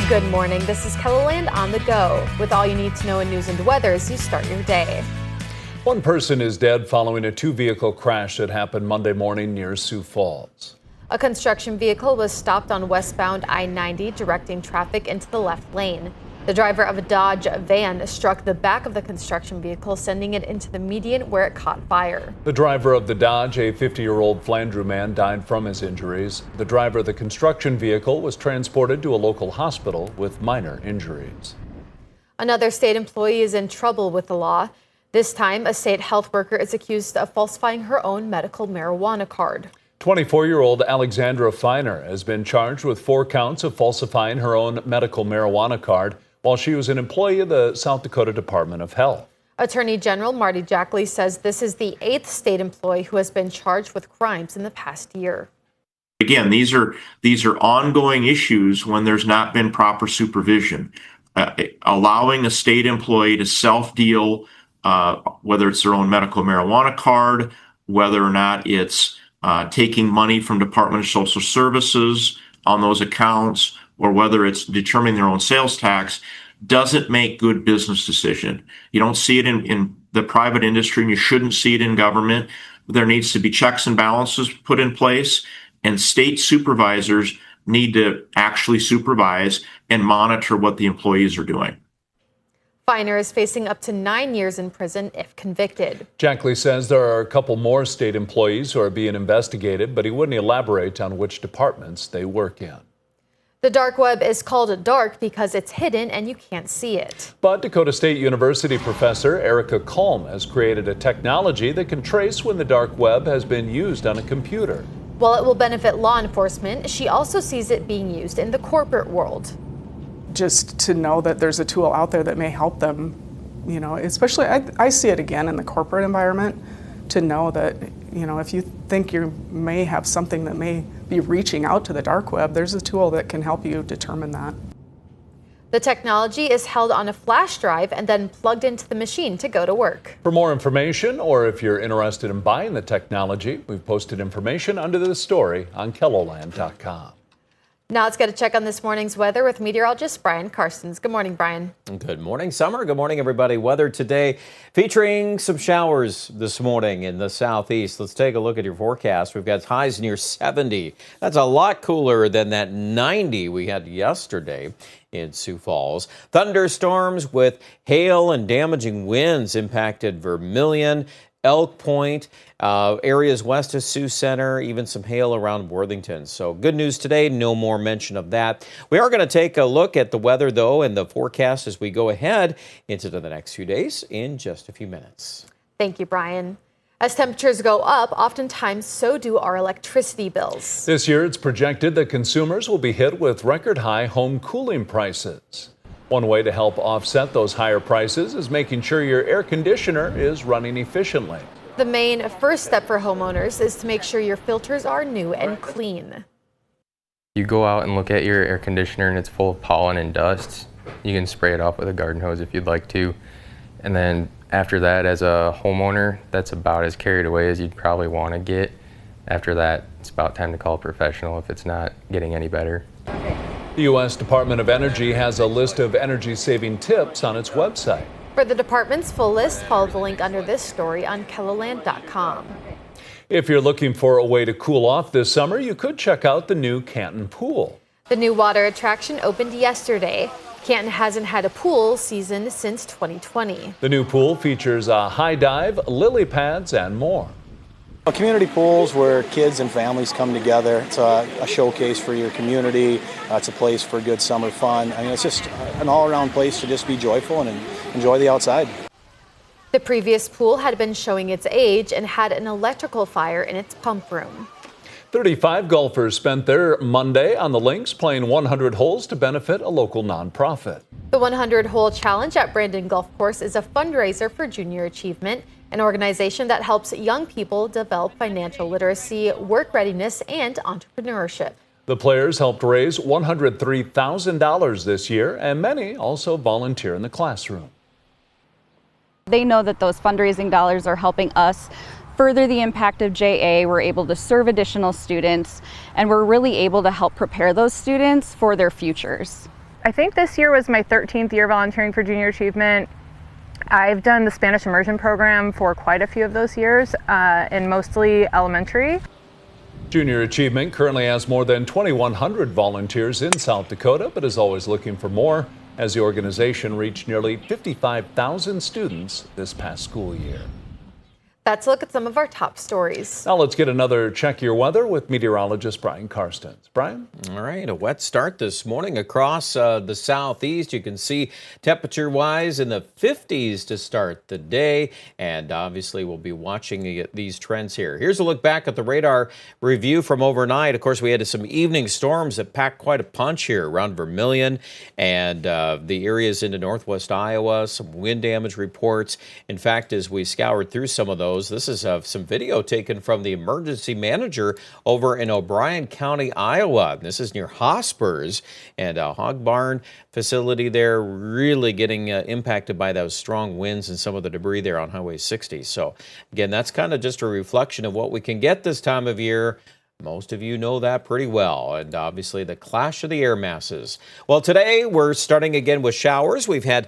Good morning. This is KELOLAND on the go with all you need to know in news and weather as you start your day. One person is dead following a two-vehicle crash that happened Monday morning near Sioux Falls. A construction vehicle was stopped on westbound I-90, directing traffic into the left lane. The driver of a Dodge van struck the back of the construction vehicle, sending it into the median where it caught fire. The driver of the Dodge, a 50-year-old Flandreau man, died from his injuries. The driver of the construction vehicle was transported to a local hospital with minor injuries. Another state employee is in trouble with the law. This time, a state health worker is accused of falsifying her own medical marijuana card. 24-year-old Alexandra Feiner has been charged with 4 counts of falsifying her own medical marijuana card while she was an employee of the South Dakota Department of Health. Attorney General Marty Jackley says this is the 8th state employee who has been charged with crimes in the past year. Again, these are ongoing issues when there's not been proper supervision. Allowing a state employee to self-deal, whether it's their own medical marijuana card, whether or not it's taking money from Department of Social Services on those accounts, or whether it's determining their own sales tax, doesn't make good business decision. You don't see it in the private industry, and you shouldn't see it in government. There needs to be checks and balances put in place, and state supervisors need to actually supervise and monitor what the employees are doing. Feiner is facing up to 9 years in prison if convicted. Jackley says there are a couple more state employees who are being investigated, but he wouldn't elaborate on which departments they work in. The dark web is called dark because it's hidden and you can't see it. But Dakota State University professor Erica Kulm has created a technology that can trace when the dark web has been used on a computer. While it will benefit law enforcement, she also sees it being used in the corporate world. Just to know that there's a tool out there that may help them, especially I see it again in the corporate environment, to know that, if you think you may have something that may be reaching out to the dark web, there's a tool that can help you determine that. The technology is held on a flash drive and then plugged into the machine to go to work. For more information, or if you're interested in buying the technology, we've posted information under this story on KELOLAND.com. Now let's get a check on this morning's weather with meteorologist Brian Karstens. Good morning, Brian. Good morning, Summer. Good morning, everybody. Weather today featuring some showers this morning in the southeast. Let's take a look at your forecast. We've got highs near 70. That's a lot cooler than that 90 we had yesterday in Sioux Falls. Thunderstorms with hail and damaging winds impacted Vermilion, Elk Point, areas west of Sioux Center, even some hail around Worthington. So good news today, no more mention of that. We are going to take a look at the weather, though, and the forecast as we go ahead into the next few days in just a few minutes. Thank you, Brian. As temperatures go up, oftentimes so do our electricity bills. This year, it's projected that consumers will be hit with record-high home cooling prices. One way to help offset those higher prices is making sure your air conditioner is running efficiently. The main first step for homeowners is to make sure your filters are new and clean. You go out and look at your air conditioner and it's full of pollen and dust. You can spray it off with a garden hose if you'd like to. And then after that, as a homeowner, that's about as carried away as you'd probably want to get. After that, it's about time to call a professional if it's not getting any better. The U.S. Department of Energy has a list of energy-saving tips on its website. For the department's full list, follow the link under this story on KELOLAND.com. If you're looking for a way to cool off this summer, you could check out the new Canton pool. The new water attraction opened yesterday. Canton hasn't had a pool season since 2020. The new pool features a high dive, lily pads, and more. Community pools where kids and families come together. It's a showcase for your community. It's a place for good summer fun. I mean, it's just an all-around place to just be joyful and enjoy the outside. The previous pool had been showing its age and had an electrical fire in its pump room. 35 golfers spent their Monday on the links playing 100 holes to benefit a local nonprofit. The 100-hole challenge at Brandon Golf Course is a fundraiser for Junior Achievement, an organization that helps young people develop financial literacy, work readiness, and entrepreneurship. The players helped raise $103,000 this year, and many also volunteer in the classroom. They know that those fundraising dollars are helping us further the impact of JA. We're able to serve additional students, and we're really able to help prepare those students for their futures. I think this year was my 13th year volunteering for Junior Achievement. I've done the Spanish immersion program for quite a few of those years, and mostly elementary. Junior Achievement currently has more than 2,100 volunteers in South Dakota, but is always looking for more as the organization reached nearly 55,000 students this past school year. That's a look at some of our top stories. Now let's get another Check Your Weather with meteorologist Brian Karstens. Brian? All right, a wet start this morning across the southeast. You can see temperature-wise in the 50s to start the day, and obviously we'll be watching these trends here. Here's a look back at the radar review from overnight. Of course, we had some evening storms that packed quite a punch here around Vermilion and the areas into northwest Iowa, some wind damage reports. In fact, as we scoured through some of those, this is some video taken from the emergency manager over in O'Brien County, Iowa. This is near Hospers, and a hog barn facility there really getting impacted by those strong winds and some of the debris there on Highway 60. So again, that's kind of just a reflection of what we can get this time of year. Most of you know that pretty well, and obviously the clash of the air masses. Well, today we're starting again with showers. We've had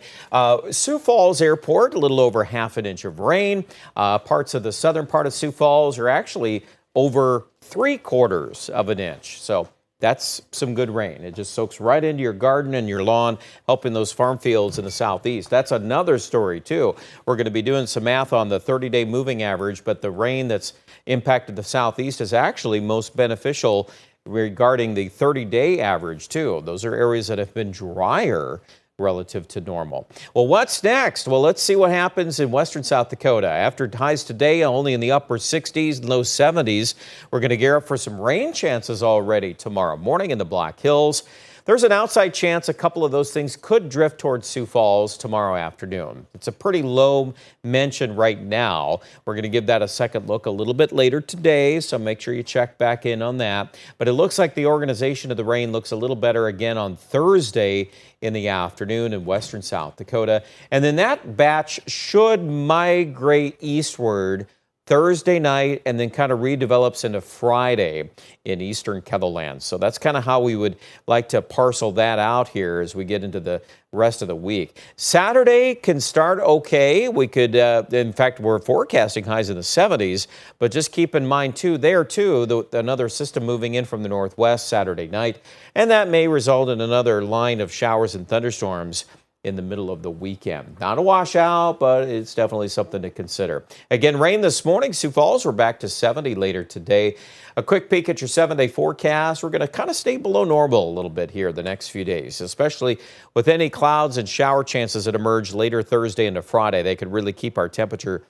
Sioux Falls Airport, a little over ½ an inch of rain. Parts of the southern part of Sioux Falls are actually over 3/4 of an inch. So that's some good rain. It just soaks right into your garden and your lawn, helping those farm fields in the southeast. That's another story, too. We're going to be doing some math on the 30-day moving average, but the rain that's impacted the southeast is actually most beneficial regarding the 30-day average, too. Those are areas that have been drier relative to normal. Well, what's next? Well, let's see what happens in western South Dakota. After highs today only in the upper 60s, low 70s, we're going to gear up for some rain chances already tomorrow morning in the Black Hills. There's an outside chance a couple of those things could drift towards Sioux Falls tomorrow afternoon. It's a pretty low mention right now. We're going to give that a second look a little bit later today, so make sure you check back in on that. But it looks like the organization of the rain looks a little better again on Thursday in the afternoon in western South Dakota. And then that batch should migrate eastward Thursday night and then kind of redevelops into Friday in eastern Ketherland. So that's kind of how we would like to parcel that out here as we get into the rest of the week. Saturday can start okay. We could, in fact, we're forecasting highs in the 70s, but just keep in mind too, another system moving in from the northwest Saturday night, and that may result in another line of showers and thunderstorms in the middle of the weekend. Not a washout, but it's definitely something to consider. Again, rain this morning. Sioux Falls, we're back to 70 later today. A quick peek at your 7-day forecast. We're going to kind of stay below normal a little bit here the next few days, especially with any clouds and shower chances that emerge later Thursday into Friday. They could really keep our temperature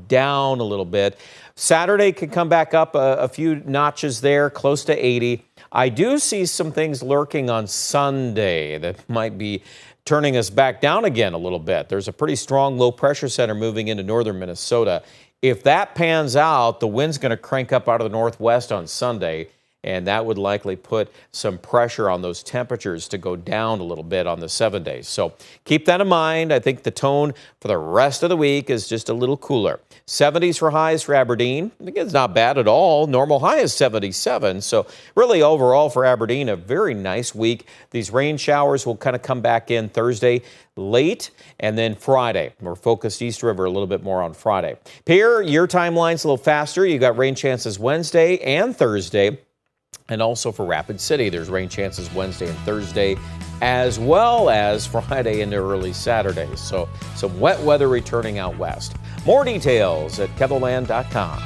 down a little bit. Saturday could come back up a few notches there, close to 80. I do see some things lurking on Sunday that might be turning us back down again a little bit. There's a pretty strong low pressure center moving into northern Minnesota. If that pans out, the wind's going to crank up out of the northwest on Sunday, and that would likely put some pressure on those temperatures to go down a little bit on the 7 days. So keep that in mind. I think the tone for the rest of the week is just a little cooler. 70s for highs for Aberdeen. Again, it's not bad at all. Normal high is 77. So really overall for Aberdeen, a very nice week. These rain showers will kind of come back in Thursday late and then Friday. We're focused East River a little bit more on Friday. Pierre, your timeline's a little faster. You got rain chances Wednesday and Thursday. And also for Rapid City, there's rain chances Wednesday and Thursday, as well as Friday into early Saturday. So some wet weather returning out west. More details at KEVLAND.com.